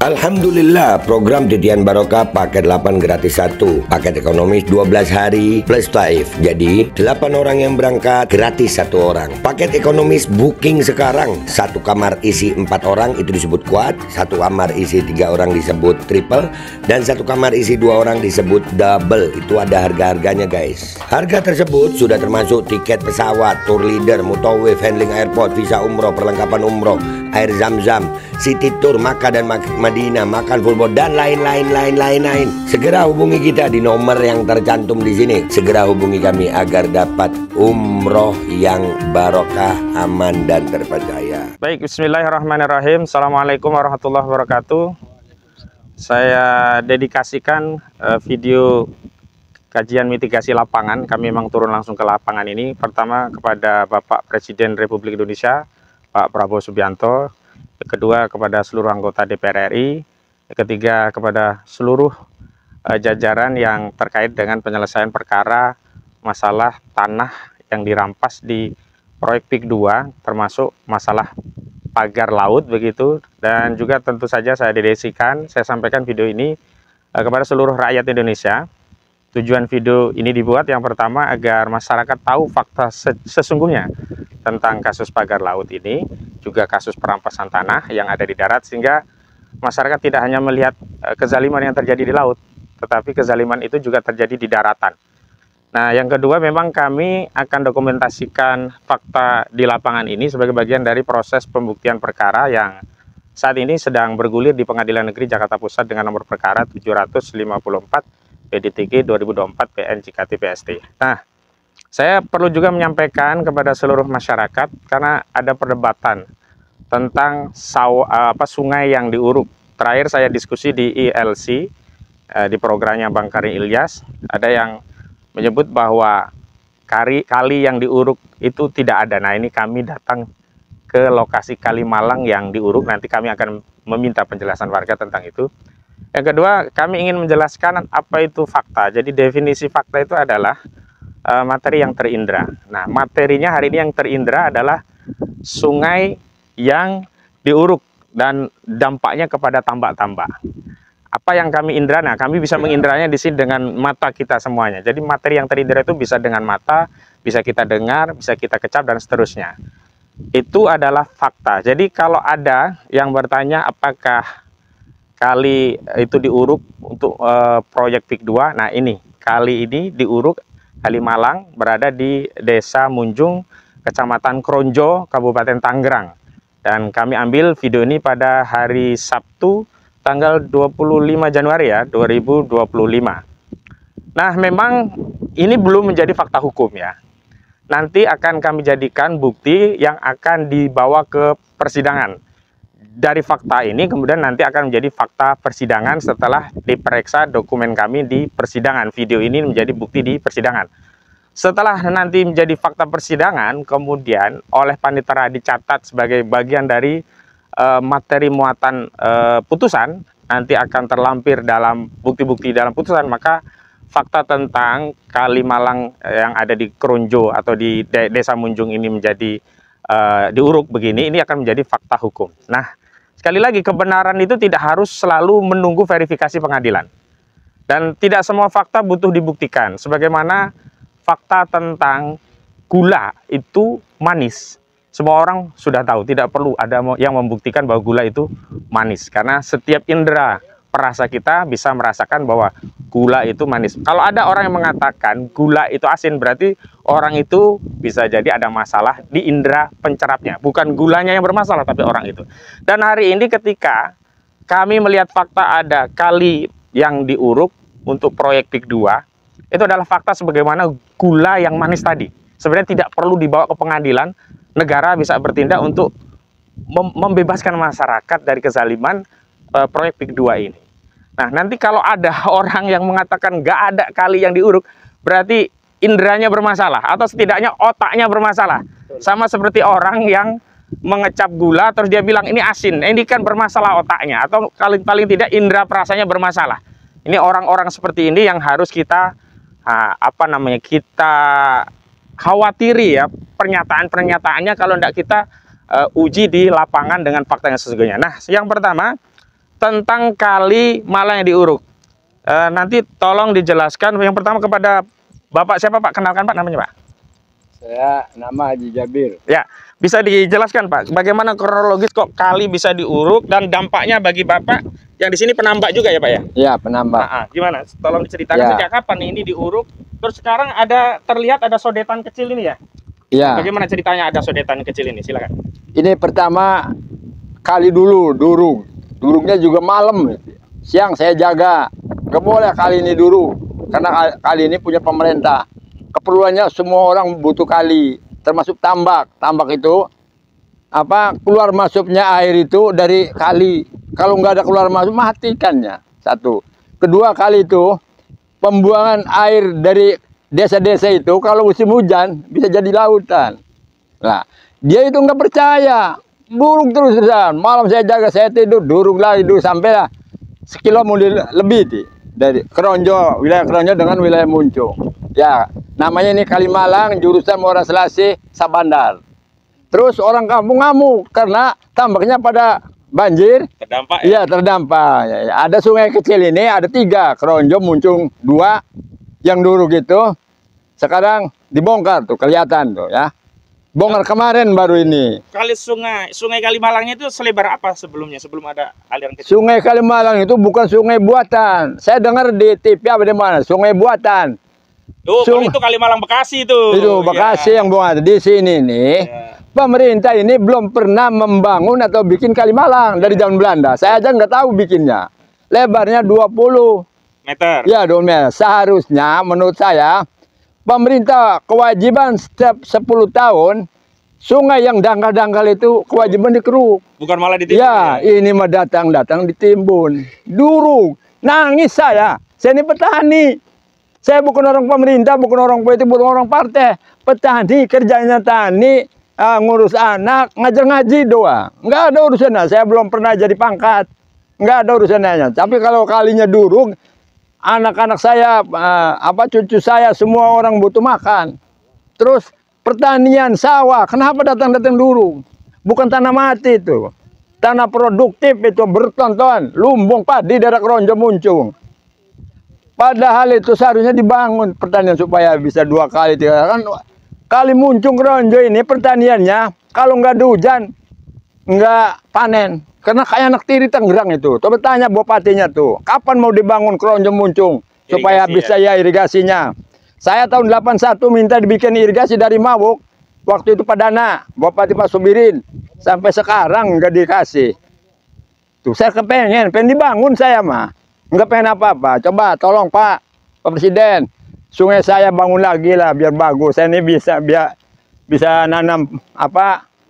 Alhamdulillah, program Titian Barokah paket 8 gratis 1, paket ekonomis 12 hari plus taif. Jadi 8 orang yang berangkat gratis 1 orang. Paket ekonomis booking sekarang, 1 kamar isi 4 orang itu disebut quad, 1 kamar isi 3 orang disebut triple, dan 1 kamar isi 2 orang disebut double. Itu ada harga-harganya guys. Harga tersebut sudah termasuk tiket pesawat, tour leader, mutawif, handling airport, visa umroh, perlengkapan umroh, air zam-zam, city tour, Makkah dan Madinah, makan full board, dan lain-lain. Segera hubungi kita di nomor yang tercantum di sini. Segera hubungi kami agar dapat umroh yang barokah, aman dan terpercaya. Baik, bismillahirrahmanirrahim. Assalamualaikum warahmatullahi wabarakatuh. Saya dedikasikan video kajian mitigasi lapangan. Kami memang turun langsung ke lapangan ini. Pertama kepada Bapak Presiden Republik Indonesia, Pak Prabowo Subianto. Kedua kepada seluruh anggota DPR RI. Ketiga kepada seluruh jajaran yang terkait dengan penyelesaian perkara masalah tanah yang dirampas di proyek PIK 2, termasuk masalah pagar laut begitu. Dan juga tentu saja saya sampaikan video ini kepada seluruh rakyat Indonesia. Tujuan video ini dibuat yang pertama agar masyarakat tahu fakta sesungguhnya tentang kasus pagar laut ini, juga kasus perampasan tanah yang ada di darat, sehingga masyarakat tidak hanya melihat kezaliman yang terjadi di laut, tetapi kezaliman itu juga terjadi di daratan. Nah, yang kedua memang kami akan dokumentasikan fakta di lapangan ini sebagai bagian dari proses pembuktian perkara yang saat ini sedang bergulir di Pengadilan Negeri Jakarta Pusat dengan nomor perkara 754 PDTG 2024 PN JKT PST. Nah, saya perlu juga menyampaikan kepada seluruh masyarakat karena ada perdebatan tentang sungai yang diuruk. Terakhir saya diskusi di ILC, di programnya Bang Karim Ilyas, ada yang menyebut bahwa kali yang diuruk itu tidak ada. Nah, ini kami datang ke lokasi Kali Malang yang diuruk, nanti kami akan meminta penjelasan warga tentang itu. Yang kedua, kami ingin menjelaskan apa itu fakta. Jadi definisi fakta itu adalah materi yang terindra. Nah, materinya hari ini yang terindra adalah sungai yang diuruk dan dampaknya kepada tambak-tambak. Apa yang kami indra? Nah, kami bisa mengindranya di sini dengan mata kita semuanya. Jadi materi yang terindra itu bisa dengan mata, bisa kita dengar, bisa kita kecap, dan seterusnya. Itu adalah fakta. Jadi kalau ada yang bertanya apakah kali itu diuruk untuk proyek PIK 2, nah ini, kali ini diuruk Kali Malang, berada di Desa Munjung, Kecamatan Kronjo, Kabupaten Tangerang. Dan kami ambil video ini pada hari Sabtu, tanggal 25 Januari ya, 2025. Nah, memang ini belum menjadi fakta hukum ya. Nanti akan kami jadikan bukti yang akan dibawa ke persidangan. Dari fakta ini kemudian nanti akan menjadi fakta persidangan setelah diperiksa dokumen kami di persidangan. Video ini menjadi bukti di persidangan. Setelah nanti menjadi fakta persidangan, kemudian oleh panitera dicatat sebagai bagian dari materi muatan putusan, nanti akan terlampir dalam bukti-bukti dalam putusan, maka fakta tentang Kali Malang yang ada di Kronjo atau di Desa Munjung ini menjadi diuruk begini, ini akan menjadi fakta hukum. Nah, sekali lagi, kebenaran itu tidak harus selalu menunggu verifikasi pengadilan. Dan tidak semua fakta butuh dibuktikan. Sebagaimana fakta tentang gula itu manis. Semua orang sudah tahu, tidak perlu ada yang membuktikan bahwa gula itu manis. Karena setiap indera perasa kita bisa merasakan bahwa gula itu manis. Kalau ada orang yang mengatakan gula itu asin, berarti orang itu bisa jadi ada masalah di indera pencerapnya. Bukan gulanya yang bermasalah, tapi orang itu. Dan hari ini ketika kami melihat fakta ada kali yang diuruk untuk proyek PIK 2, itu adalah fakta sebagaimana gula yang manis tadi. Sebenarnya tidak perlu dibawa ke pengadilan, negara bisa bertindak untuk membebaskan masyarakat dari kezaliman proyek PIK 2 ini. Nah, nanti kalau ada orang yang mengatakan nggak ada kali yang diuruk, berarti inderanya bermasalah, atau setidaknya otaknya bermasalah. Sama seperti orang yang mengecap gula, terus dia bilang ini asin, ini kan bermasalah otaknya, atau paling tidak indera perasanya bermasalah. Ini orang-orang seperti ini yang harus kita, kita khawatiri ya, pernyataan-pernyataannya kalau tidak kita uji di lapangan dengan fakta yang sesungguhnya. Nah, yang pertama, tentang Kali Malang yang diuruk. Nanti tolong dijelaskan. Yang pertama kepada Bapak siapa Pak? Kenalkan Pak namanya Pak. Saya nama Haji Jabir. Ya, bisa dijelaskan Pak, bagaimana kronologis kok kali bisa diuruk dan dampaknya bagi Bapak yang di sini penambak juga ya Pak ya? Ya, penambak. Gimana? Tolong diceritakan sejak kapan ini diuruk? Terus sekarang terlihat ada sodetan kecil ini ya? Ya. Bagaimana ceritanya ada sodetan kecil ini? Silakan. Ini pertama kali dulu duruk. Duruknya juga malam. Siang saya jaga. Gak boleh kali ini duruk. Karena kali ini punya pemerintah. Keperluannya semua orang butuh kali, termasuk tambak. Tambak itu keluar masuknya air itu dari kali. Kalau nggak ada keluar masuk, matikannya. Satu. Kedua, kali itu pembuangan air dari desa-desa itu kalau musim hujan bisa jadi lautan. Nah, dia itu nggak percaya, buruk terus-terusan. Malam saya jaga, saya tidur, duruk lagi, sampai lah sekilo lebih dari Keronjo, wilayah Keronjo dengan wilayah Muncung. Ya, namanya ini Kali Malang, jurusan Muara Selasih, Sabandar. Terus orang kampung ngamuk karena tambaknya pada banjir. Terdampak ya? Iya, terdampak. Ya, ada sungai kecil ini, ada 3. Keronjo, Muncung 2. Yang duruk itu sekarang dibongkar tuh, kelihatan tuh ya. Bongkar kemarin baru ini. Kali sungai Kali Malangnya itu selebar apa sebelumnya, sebelum ada aliran kecil? Sungai Kali Malang itu bukan sungai buatan. Saya dengar di TV apa di mana, sungai buatan. Kalau itu Kali Malang Bekasi itu. Itu Bekasi yang buat di sini nih. Pemerintah ini belum pernah membangun atau bikin Kali Malang dari zaman Belanda. Saya aja nggak tahu bikinnya. Lebarnya 20 meter. Ya, 20 meter. Seharusnya menurut saya pemerintah kewajiban setiap 10 tahun sungai yang dangkal-dangkal itu kewajiban dikeruk. Bukan malah ditimbun. Ya, ini mah datang ditimbun. Duruk. Nangis saya. Saya ini petani. Saya bukan orang pemerintah, bukan orang politik, bukan orang partai. Petani, kerjanya tani, ngurus anak, ngajar ngaji doang. Nggak ada urusannya. Saya belum pernah jadi pangkat. Nggak ada urusannya. Tapi kalau kalinya duruk, anak-anak saya, cucu saya, semua orang butuh makan. Terus pertanian, sawah, kenapa datang duruk? Bukan tanah mati itu. Tanah produktif itu bertonton, lumbung padi daerah Keronjo Muncung. Padahal itu seharusnya dibangun pertanian supaya bisa 2 kali, 3 kali. Kan Kali Muncung Keronjo ini pertaniannya kalau nggak ada hujan nggak panen. Karena kayak anak tiri Tangerang itu. Coba tanya bupatinya tuh, kapan mau dibangun Keronjo Muncung supaya bisa ya irigasinya. Saya tahun 81 minta dibikin irigasi dari Mawuk. Waktu itu Padana, Bupati Pak Subirin. Sampai sekarang nggak dikasih. Tuh saya pengen dibangun saya mah. Nggak pengen apa-apa. Coba tolong Pak Presiden, sungai saya bangun lagi lah biar bagus. Saya ini bisa nanam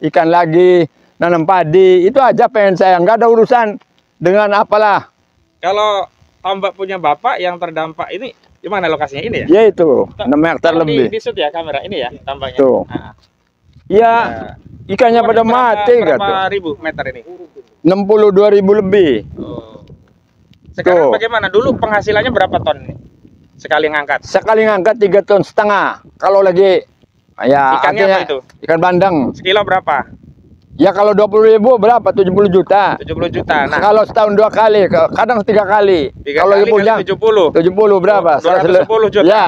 ikan lagi, nanam padi. Itu aja pengen saya. Nggak ada urusan dengan apalah. Kalau tambak punya Bapak yang terdampak ini gimana lokasinya ini ya? Ya itu 6 hektar lebih. Di shoot ya kamera ini ya tambaknya. Tuh. Ya, ikannya pada mati berapa ribu meter ini? 62.000 lebih. Sekarang bagaimana? Dulu penghasilannya berapa ton nih? Sekali ngangkat? Sekali ngangkat 3,5 ton. Kalau lagi ya ikannya apa itu? Ikan bandeng. Sekilo berapa? Ya kalau 20.000 berapa? 70 juta. 70 juta. Nah, kalau setahun 2 kali, kadang 3 kali. Kalau lagi punya 70 berapa? 210 juta. Ya.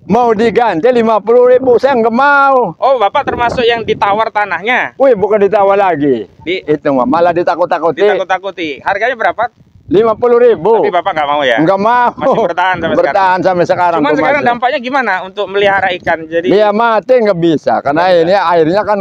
Mau diganti 50.000, saya nggak mau. Oh, Bapak termasuk yang ditawar tanahnya? Wih, bukan ditawar lagi. Itu malah ditakut-takuti. Ditakut-takuti. Harganya berapa? 50.000. Tapi Bapak nggak mau ya? Nggak mau. Masih bertahan sampai sekarang. Sampai sekarang. Cuman sekarang dampaknya gimana untuk melihara ikan? Jadi dia mati nggak bisa, karena ini airnya kan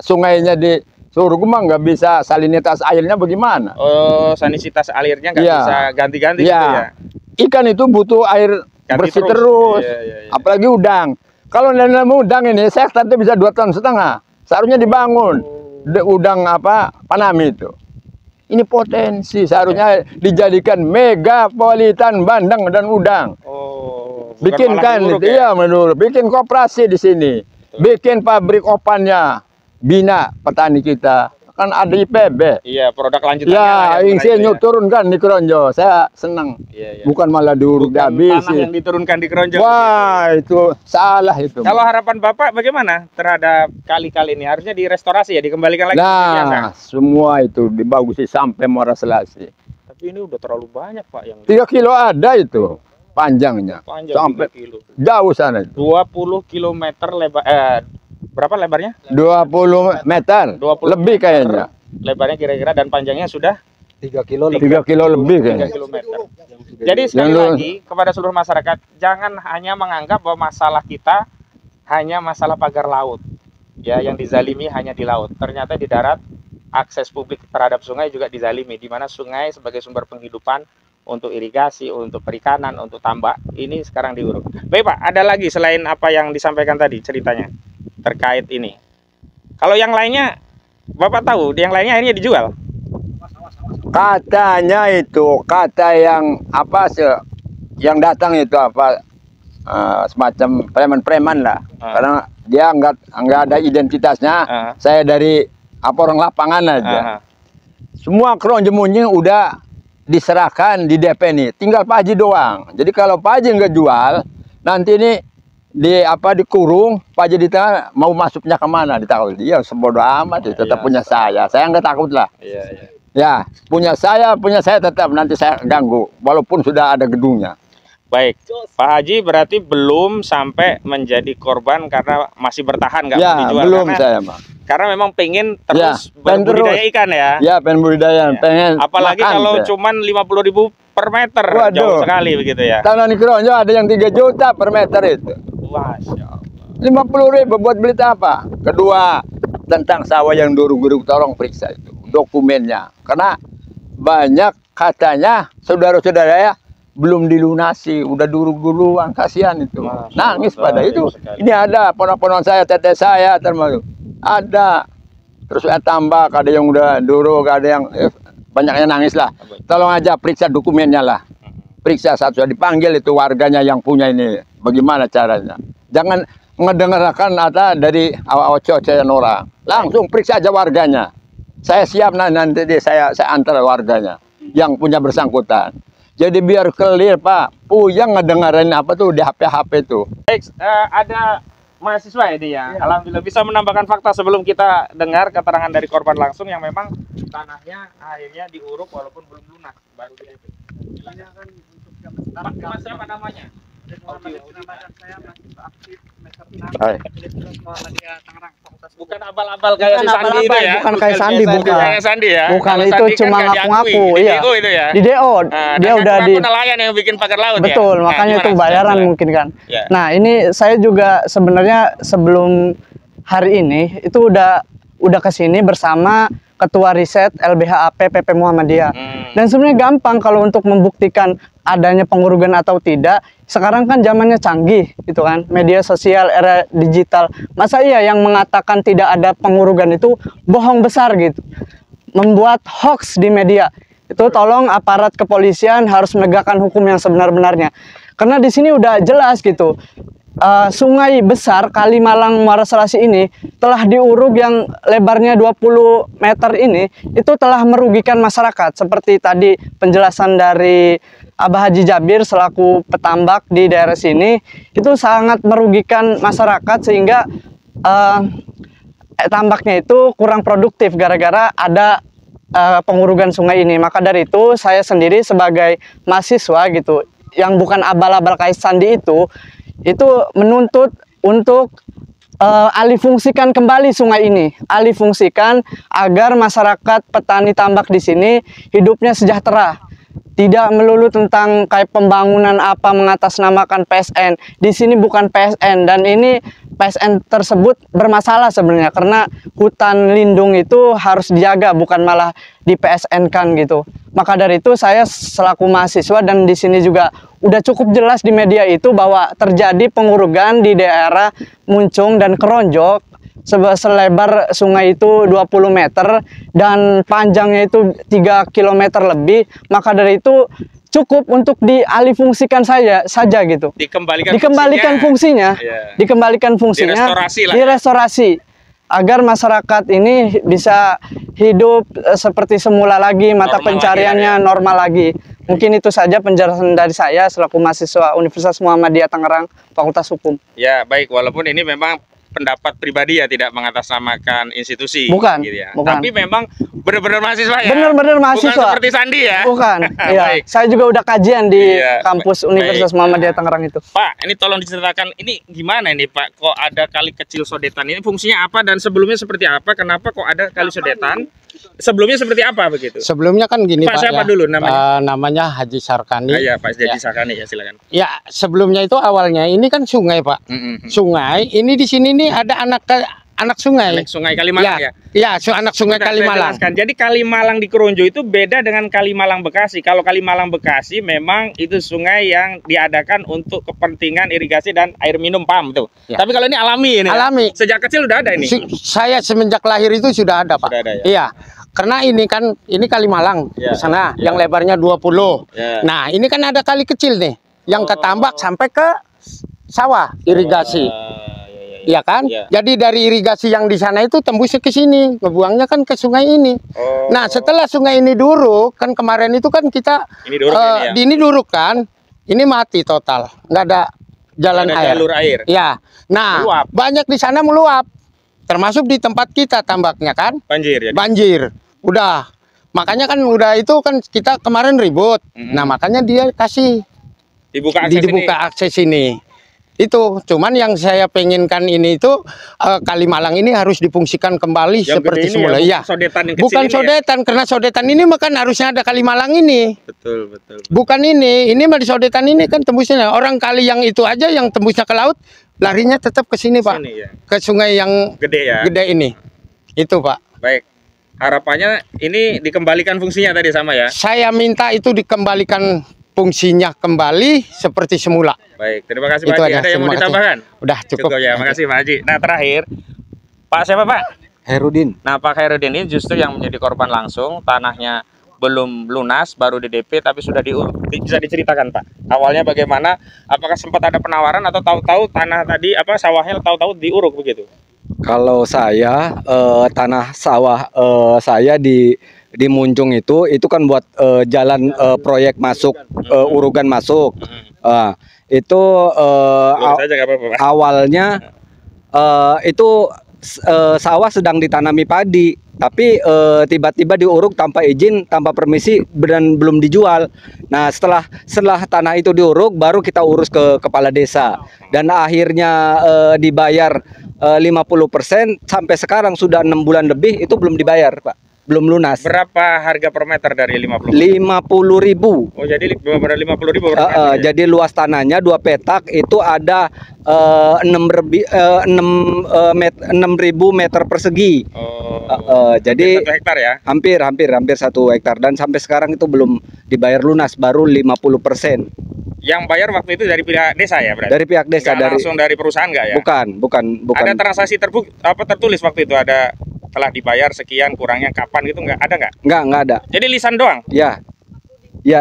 sungainya di Surgum nggak bisa, salinitas airnya bagaimana? Oh, sanititas airnya nggak bisa ganti-ganti gitu ya? Ikan itu butuh air bersih terus. Apalagi udang. Kalau nanam udang ini, saya tadi bisa 2,5 ton. Seharusnya dibangun udang Panami itu. Ini potensi, seharusnya dijadikan megapolitan bandeng dan udang. Oh, bikinkan itu ya menurut, bikin koperasi di sini, bikin pabrik opannya, bina petani kita. Kan ada IPB. Iya, produk lanjutannya. Ya, insinyur turunkan di Keronjo. Saya senang. Bukan malah diuruk habis. Tanah yang diturunkan di Keronjo. Wah, itu salah itu. Kalau harapan Bapak bagaimana terhadap kali-kali ini? Harusnya direstorasi ya, dikembalikan lagi. Nah, semua itu dibagusi sampai Muara Selasih. Tapi ini udah terlalu banyak Pak yang 3 kilo ada itu panjangnya. panjang Sampai 3 kilo. jauh sana itu. 20 km lebar berapa lebarnya? 20 meter 20 lebih meter kayaknya. Lebarnya kira-kira dan panjangnya sudah 3 kilo 3 kilo lebih 3 kayaknya. kilometer. Jadi sekali lagi kepada seluruh masyarakat, jangan hanya menganggap bahwa masalah kita hanya masalah pagar laut. Ya, yang dizalimi hanya di laut. Ternyata di darat akses publik terhadap sungai juga dizalimi, di mana sungai sebagai sumber penghidupan untuk irigasi, untuk perikanan, untuk tambak, ini sekarang diuruk. Baik Pak, ada lagi selain apa yang disampaikan tadi ceritanya terkait ini. Kalau yang lainnya, Bapak tahu, yang lainnya akhirnya dijual? Katanya itu, kata yang apa yang datang itu apa semacam preman-preman lah. Karena dia nggak ada identitasnya. Saya dari apa orang lapangan aja. Semua keronjemunnya udah diserahkan di DP nih, tinggal Pak Haji doang. Jadi kalau Pak Haji nggak jual, nanti ini dikurung, Pak Haji ditanya mau masuknya kemana, ditaruh dia sebodoh amat, tetap punya saya nggak takut lah. Ya, punya saya tetap, nanti saya ganggu, walaupun sudah ada gedungnya. Baik, Pak Haji berarti belum sampai menjadi korban karena masih bertahan nggak Ya, mau dijual. belum saya Pak. Karena memang pengen terus pengen berbudidaya terus. ikan ya. Ya, pengen budidaya, pengen Apalagi makan, kalau saya. cuman 50.000 per meter, Waduh. jauh sekali begitu ya. Tanah di Keronjo ada yang 3 juta per meter itu. Masya Allah. 50.000 buat beli apa? Kedua, tentang sawah yang dulu-dulu tolong periksa itu dokumennya. Karena banyak katanya saudara-saudara ya belum dilunasi, udah dulu-duluan, kasihan itu. Nangis pada itu. Ini ada ponak-ponak saya, teteh saya termasuk. Ada. Terus tambah, ada yang udah dulu, ada yang banyaknya nangis lah. Tolong aja periksa dokumennya lah. Periksa satu, dipanggil itu warganya yang punya ini. Bagaimana caranya? Jangan ngedengarkan ada dari awal cocokan orang. Langsung periksa aja warganya. Saya siap nanti saya antar warganya yang punya bersangkutan. Jadi biar clear Pak, puyang ngedengerin apa tuh di HP itu. Baik, ada mahasiswa ini ya. Alhamdulillah bisa menambahkan fakta sebelum kita dengar keterangan dari korban langsung yang memang tanahnya akhirnya diuruk walaupun belum lunas, baru di DP. Mas siapa namanya? Saya mahasiswa aktif semester 6 bukan abal-abal kayak si Sandi itu ya. Bukan kayak Sandi, bukan. Kayak Sandi ya. Bukan, Kalau itu Sandi cuma kan nggak ngaku-ngaku, diakui. iya. Di DO itu ya. Di DO, dia udah di nelayan yang bikin pagar laut ya. betul, makanya itu bayaran mungkin kan. Ya. Nah, ini saya juga sebenarnya sebelum hari ini itu udah kesini bersama Ketua Riset LBHAP PP Muhammadiyah. Dan sebenarnya gampang kalau untuk membuktikan adanya pengurugan atau tidak. Sekarang kan zamannya canggih gitu kan, media sosial, era digital. Masa iya yang mengatakan tidak ada pengurugan itu bohong besar gitu, membuat hoax di media. Itu tolong aparat kepolisian harus menegakkan hukum yang sebenar-benarnya. Karena di sini udah jelas gitu. Sungai besar Kalimalang Muara Selasi ini telah diuruk yang lebarnya 20 meter ini, itu telah merugikan masyarakat. Seperti tadi penjelasan dari Abah Haji Jabir selaku petambak di daerah sini, itu sangat merugikan masyarakat sehingga tambaknya itu kurang produktif gara-gara ada pengurugan sungai ini. Maka dari itu saya sendiri sebagai mahasiswa gitu yang bukan abal-abal kayak Sandi itu menuntut untuk alihfungsikan kembali sungai ini, alihfungsikan agar masyarakat petani tambak di sini hidupnya sejahtera. Tidak melulu tentang kayak pembangunan apa mengatasnamakan PSN. Di sini bukan PSN, dan ini PSN tersebut bermasalah sebenarnya karena hutan lindung itu harus dijaga, bukan malah di PSN kan gitu. Maka dari itu saya selaku mahasiswa, dan di sini juga udah cukup jelas di media itu bahwa terjadi pengurugan di daerah Muncung dan Keronjo selebar sungai itu 20 meter dan panjangnya itu 3 km lebih. Maka dari itu cukup untuk dialihfungsikan saja gitu. Dikembalikan fungsinya. Yeah. Dikembalikan fungsinya. Direstorasi agar masyarakat ini bisa hidup seperti semula lagi, mata pencariannya normal lagi. Mungkin itu saja penjelasan dari saya selaku mahasiswa Universitas Muhammadiyah Tangerang, Fakultas Hukum. Ya, baik, walaupun ini memang pendapat pribadi ya, tidak mengatasnamakan institusi. Bukan, gitu ya. bukan. Tapi memang benar-benar mahasiswa ya. Benar-benar mahasiswa. Bukan seperti Sandi ya. Bukan. Iya. Baik. Saya juga udah kajian di Iya, kampus Universitas baik. Muhammadiyah Tangerang itu. Pak, ini tolong diceritakan ini gimana ini Pak? Kok ada kali kecil Sodetan ini fungsinya apa dan sebelumnya seperti apa? Kenapa kok ada kali Sodetan? Sebelumnya seperti apa begitu? Sebelumnya kan gini Pak, Pak, siapa ya. dulu namanya? Namanya Haji Sarkani. Iya, Pak Jadi Ya. Sakani ya, silakan. Ya, sebelumnya itu awalnya ini kan sungai Pak. Sungai, ini di sini nih ada anak sungai. Anak Sungai Kalimalang ya. Ya, anak sungai Bentar, saya Kalimalang. jelaskan. Jadi Kalimalang di Keronjo itu beda dengan Kalimalang Bekasi. Kalau Kalimalang Bekasi memang itu sungai yang diadakan untuk kepentingan irigasi dan air minum pam tuh. Ya. Tapi kalau ini alami ini. ya? Alami. Sejak kecil udah ada ini. Saya semenjak lahir itu sudah ada Pak. Sudah ada, ya? Iya. Karena ini kan ini Kalimalang Ya. di sana Ya. yang lebarnya 20. Ya. Nah, ini kan ada kali kecil nih yang ketambak sampai ke sawah irigasi. Iya kan? Ya. Jadi dari irigasi yang di sana itu tembusnya ke sini, ngebuangnya kan ke sungai ini. Oh. Nah, setelah sungai ini duruk, kan kemarin itu kan kita Ini duruk ini ya? ini duruk kan, ini mati total, nggak ada jalan Ada air. jalur air. Ya, nah Meluap. banyak di sana meluap, termasuk di tempat kita tambaknya kan, Banjir ya. banjir. Udah, makanya kan udah itu kan kita kemarin ribut. Nah, makanya dia kasih Dibuka akses dibuka akses ini. Itu cuman yang saya pengenkan ini itu Kalimalang ini harus difungsikan kembali Yang seperti gede ini semula. ya, Iya. bukan sodetan yang kecil Bukan ini ya? sodetan karena sodetan ini makan harusnya ada Kalimalang ini. Betul, betul. Bukan ini mah di sodetan ini kan tembusnya orang kali yang itu aja yang tembusnya ke laut larinya tetap ke sini, Pak. Sini ya. Ke sungai yang Gede ya. gede ini. Itu, Pak. Baik. Harapannya ini dikembalikan fungsinya tadi sama ya. Saya minta itu dikembalikan fungsinya kembali seperti semula. Baik, terima kasih Pak Itu Haji. aja, Ada yang mau terima kasih. ditambahkan? Udah cukup. Ya, makasih Pak Haji. Nah, terakhir Pak siapa Pak? Herudin. Nah, Pak Khairudin ini justru yang menjadi korban langsung, tanahnya belum lunas, baru DDP tapi sudah bisa diceritakan Pak. Awalnya bagaimana? Apakah sempat ada penawaran atau tahu-tahu tanah tadi sawahnya tahu-tahu diuruk begitu? Kalau saya tanah sawah saya di Munjung itu kan buat jalan proyek masuk urugan masuk. Itu Lurus aja nggak apa-apa Pak. awalnya itu sawah sedang ditanami padi, tapi tiba-tiba diuruk tanpa izin, tanpa permisi dan belum dijual. Nah, setelah tanah itu diuruk, baru kita urus ke kepala desa dan akhirnya dibayar 50%. Sampai sekarang sudah 6 bulan lebih itu belum dibayar, Pak. Belum lunas. Berapa harga per meter dari 50? 50.000. Oh, jadi benar 50.000 per meter. Ya? Jadi luas tanahnya 2 petak itu ada 6.000 meter persegi. Oh. Jadi 1 hektar ya. hampir 1 hektar dan sampai sekarang itu belum dibayar lunas, baru 50%. Yang bayar waktu itu dari pihak desa ya berarti? Dari pihak desa. Nggak langsung dari perusahaan nggak ya? Bukan. Ada transaksi tertulis waktu itu, ada telah dibayar sekian, kurangnya kapan gitu, nggak ada nggak? Nggak ada. Jadi lisan doang? Ya,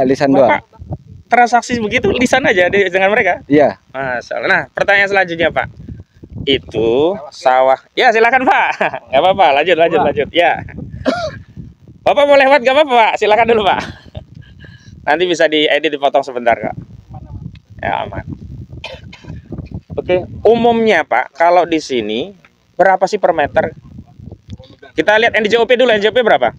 lisan doang. Bapak transaksi begitu lisan aja dengan mereka? Iya. Masalah. Nah, pertanyaan selanjutnya Pak, itu sawah, ya silakan Pak. Nggak apa-apa, lanjut ya. Bapak mau lewat nggak apa-apa Pak, silakan dulu Pak. Nanti bisa diedit, dipotong sebentar Kak. Ya aman. Oke, umumnya Pak, kalau di sini berapa sih per meter? Kita lihat NJOP dulu, NJOP berapa?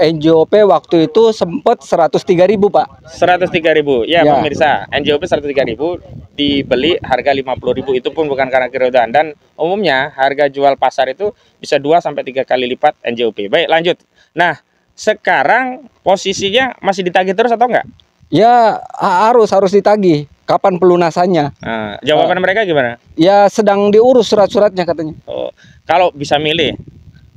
NJOP waktu itu sempat 103.000 Pak. 103.000. Ya, Ya. pemirsa, NJOP 103.000 dibeli harga 50.000, itu pun bukan karena kerodan, dan umumnya harga jual pasar itu bisa 2 sampai 3 kali lipat NJOP. Baik, lanjut. Nah, sekarang posisinya masih ditagih terus atau enggak? Ya harus ditagih. Kapan pelunasannya? Nah, jawaban mereka gimana? Ya sedang diurus surat-suratnya katanya. Oh, kalau bisa milih,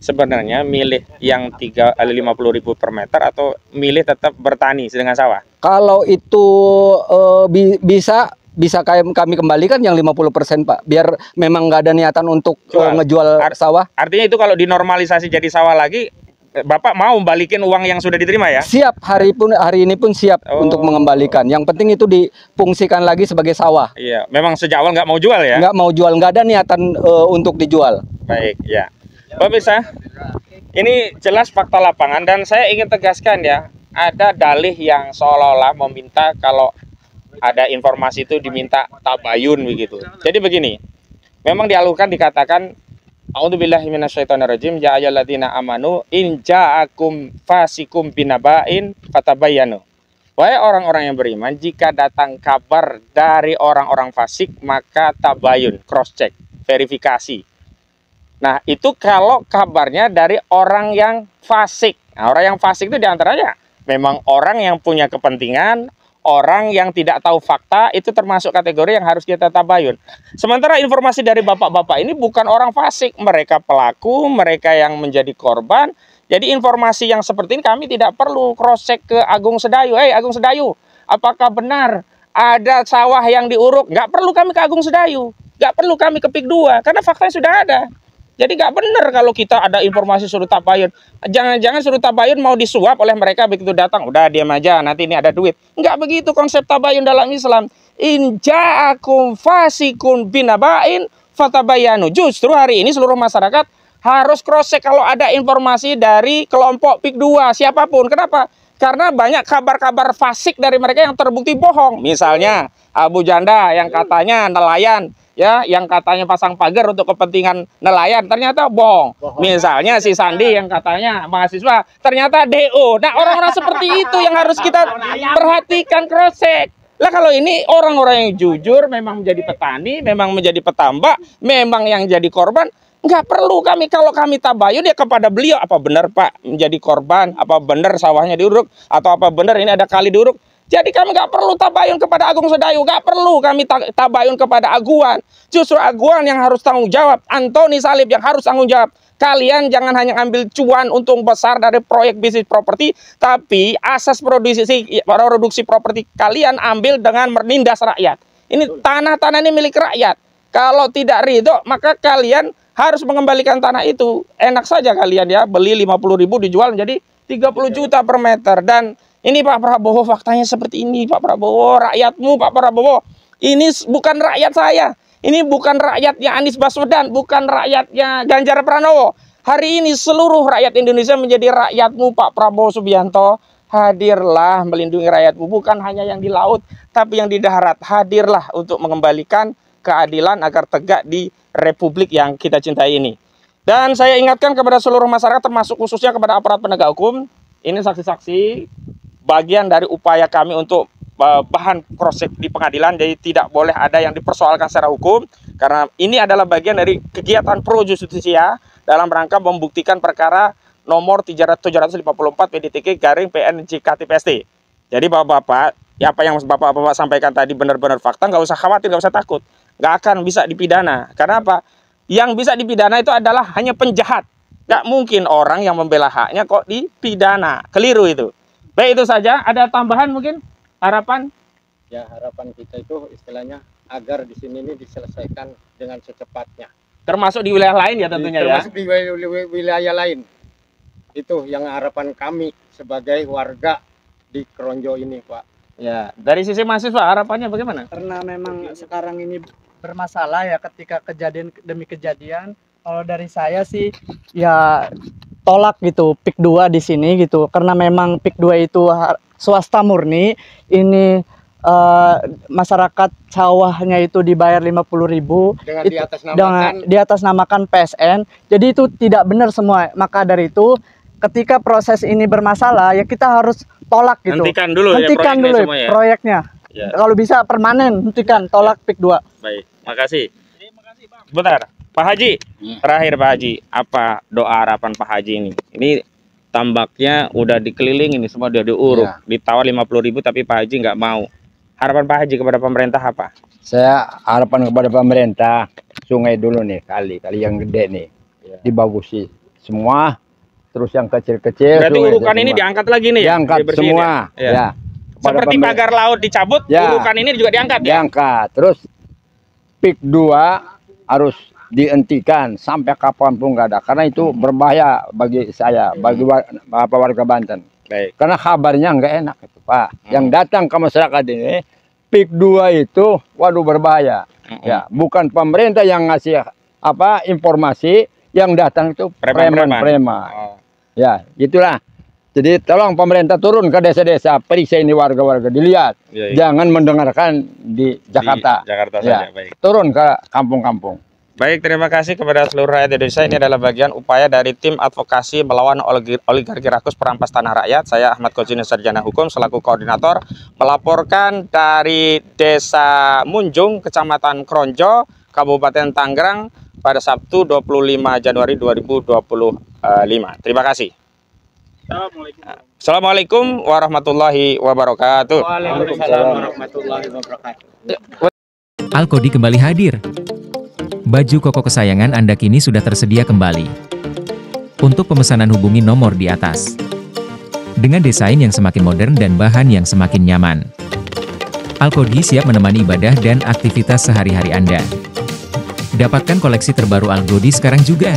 sebenarnya milih yang 50.000 per meter atau milih tetap bertani dengan sawah? Kalau itu bisa kami kembalikan yang 50% Pak. Biar memang nggak ada niatan untuk ngejual sawah. Artinya itu kalau dinormalisasi jadi sawah lagi, Bapak mau balikin uang yang sudah diterima ya? Siap, hari ini pun siap untuk mengembalikan. Yang penting itu difungsikan lagi sebagai sawah. Iya, memang sejak awal nggak mau jual ya? Nggak mau jual, nggak ada niatan untuk dijual. Baik, ya. Pemirsa, ini jelas fakta lapangan dan saya ingin tegaskan ya, ada dalih yang seolah-olah meminta kalau ada informasi itu diminta tabayun begitu. Jadi begini, Memang di Al-Qur'an dikatakan, a'udzubillahi minasyaitonirrajim, ya ayyuhalladzina amanu in ja'akum fasikum binaba'in fatabayyanu. Wahai orang-orang yang beriman, jika datang kabar dari orang-orang fasik, maka tabayun, cross check, verifikasi. Nah, itu kalau kabarnya dari orang yang fasik. Nah, orang yang fasik itu diantaranya memang orang yang punya kepentingan, orang yang tidak tahu fakta, itu termasuk kategori yang harus kita tabayun. Sementara informasi dari bapak-bapak ini bukan orang fasik, mereka pelaku, mereka yang menjadi korban. Jadi informasi yang seperti ini kami tidak perlu cross check ke Agung Sedayu. Agung Sedayu, apakah benar ada sawah yang diuruk? Nggak perlu kami ke Agung Sedayu, nggak perlu kami ke PIK 2, karena faktanya sudah ada. Jadi nggak benar kalau kita ada informasi suruh tabayun. Jangan-jangan suruh tabayun mau disuap oleh mereka, begitu datang, udah diam aja, nanti ini ada duit. Nggak begitu konsep tabayun dalam Islam. In ja'akum fasikun binaba'in fatabayanu. Justru hari ini seluruh masyarakat harus cross check kalau ada informasi dari kelompok PIK 2, siapapun. Kenapa? Karena banyak kabar-kabar fasik dari mereka yang terbukti bohong. Misalnya Abu Janda yang katanya nelayan, ya, yang katanya pasang pagar untuk kepentingan nelayan, ternyata bohong. Misalnya si Sandi yang katanya mahasiswa, ternyata DO. Nah, orang-orang seperti itu yang harus kita perhatikan, cross check. Lah kalau ini orang-orang yang jujur, memang menjadi petani, memang menjadi petambak, memang yang jadi korban, nggak perlu kami, kalau kami tabayun ya kepada beliau, apa benar Pak menjadi korban, apa benar sawahnya diuruk, atau apa benar ini ada kali diuruk. Jadi kami nggak perlu tabayun kepada Agung Sedayu, nggak perlu kami tabayun kepada Aguan. Justru Aguan yang harus tanggung jawab, Antoni Salib yang harus tanggung jawab. Kalian jangan hanya ambil cuan untung besar dari proyek bisnis properti, tapi asas produksi properti kalian ambil dengan menindas rakyat. Ini tanah-tanah ini milik rakyat. Kalau tidak ridho, maka kalian harus mengembalikan tanah itu. Enak saja kalian ya, beli 50.000 dijual menjadi 30 juta per meter. Dan ini Pak Prabowo, faktanya seperti ini Pak Prabowo, rakyatmu Pak Prabowo. Ini bukan rakyat saya, ini bukan rakyatnya Anies Baswedan, bukan rakyatnya Ganjar Pranowo. Hari ini seluruh rakyat Indonesia menjadi rakyatmu Pak Prabowo Subianto. Hadirlah melindungi rakyatmu, bukan hanya yang di laut, tapi yang di darat. Hadirlah untuk mengembalikan keadilan agar tegak di Republik yang kita cintai ini. Dan saya ingatkan kepada seluruh masyarakat, termasuk khususnya kepada aparat penegak hukum, ini saksi-saksi, bagian dari upaya kami untuk bahan cross check di pengadilan. Jadi tidak boleh ada yang dipersoalkan secara hukum, karena ini adalah bagian dari kegiatan pro justisia dalam rangka membuktikan perkara nomor 754 PDTK garing PNJKTPST. Jadi bapak-bapak, ya apa yang bapak-bapak sampaikan tadi benar-benar fakta, nggak usah khawatir, nggak usah takut. Nggak akan bisa dipidana. Karena apa? Yang bisa dipidana itu adalah hanya penjahat. Nggak mungkin orang yang membela haknya kok dipidana. Keliru itu. Baik, itu saja. Ada tambahan mungkin? Harapan? Ya, harapan kita itu istilahnya agar di sini ini diselesaikan dengan secepatnya. Termasuk di wilayah lain ya tentunya. Termasuk di wilayah lain. Itu yang harapan kami sebagai warga di Kronjo ini, Pak. Ya, dari sisi mahasiswa harapannya bagaimana? Karena memang sekarang ini bermasalah ya, ketika kejadian demi kejadian. Kalau dari saya sih ya tolak gitu PIK 2 di sini gitu, karena memang PIK 2 itu swasta murni. Ini masyarakat sawahnya itu dibayar 50.000 dengan diatasnamakan PSN. Jadi itu tidak benar semua. Maka dari itu ketika proses ini bermasalah ya kita harus tolak gitu. Hentikan dulu ya proyeknya. Ya. Kalau bisa permanen, hentikan, tolak PIK 2. Baik, makasih. Bentar, Pak Haji. Terakhir Pak Haji, apa doa harapan Pak Haji ini? Ini tambaknya udah dikeliling, ini semua udah diuruk, ditawar 50.000 tapi Pak Haji nggak mau. Harapan Pak Haji kepada pemerintah apa? Saya harapan kepada pemerintah, sungai dulu nih, kali yang gede nih, dibagusi semua. Terus yang kecil-kecil. Berarti urukan ini diangkat lagi nih? Diangkat semua. Ya. Seperti pagar laut dicabut, urukan ini juga diangkat ya? Diangkat. Terus PIK 2 harus dihentikan sampai kapanpun nggak ada. Karena itu berbahaya bagi saya, bagi warga Banten. Baik. Karena kabarnya nggak enak itu Pak. Yang datang ke masyarakat ini, PIK 2 itu, waduh berbahaya. Ya, bukan pemerintah yang ngasih informasi, yang datang itu preman-preman. Ya, gitulah. Jadi tolong pemerintah turun ke desa-desa, periksa ini warga-warga, dilihat. Jangan mendengarkan di Jakarta. Di Jakarta saja, baik. Turun ke kampung-kampung. Baik, terima kasih kepada seluruh rakyat Indonesia. Ini adalah bagian upaya dari tim advokasi melawan oligarki rakus perampas tanah rakyat. Saya Ahmad Kozini, sarjana hukum selaku koordinator, melaporkan dari Desa Munjung, Kecamatan Kronjo, Kabupaten Tangerang pada Sabtu 25 Januari 2025. Terima kasih. Assalamualaikum warahmatullahi wabarakatuh. Waalaikumsalam warahmatullahi wabarakatuh. Alkodi kembali hadir. Baju koko kesayangan Anda kini sudah tersedia kembali. Untuk pemesanan hubungi nomor di atas. Dengan desain yang semakin modern dan bahan yang semakin nyaman. Alkodi siap menemani ibadah dan aktivitas sehari-hari Anda. Dapatkan koleksi terbaru Alkodi sekarang juga.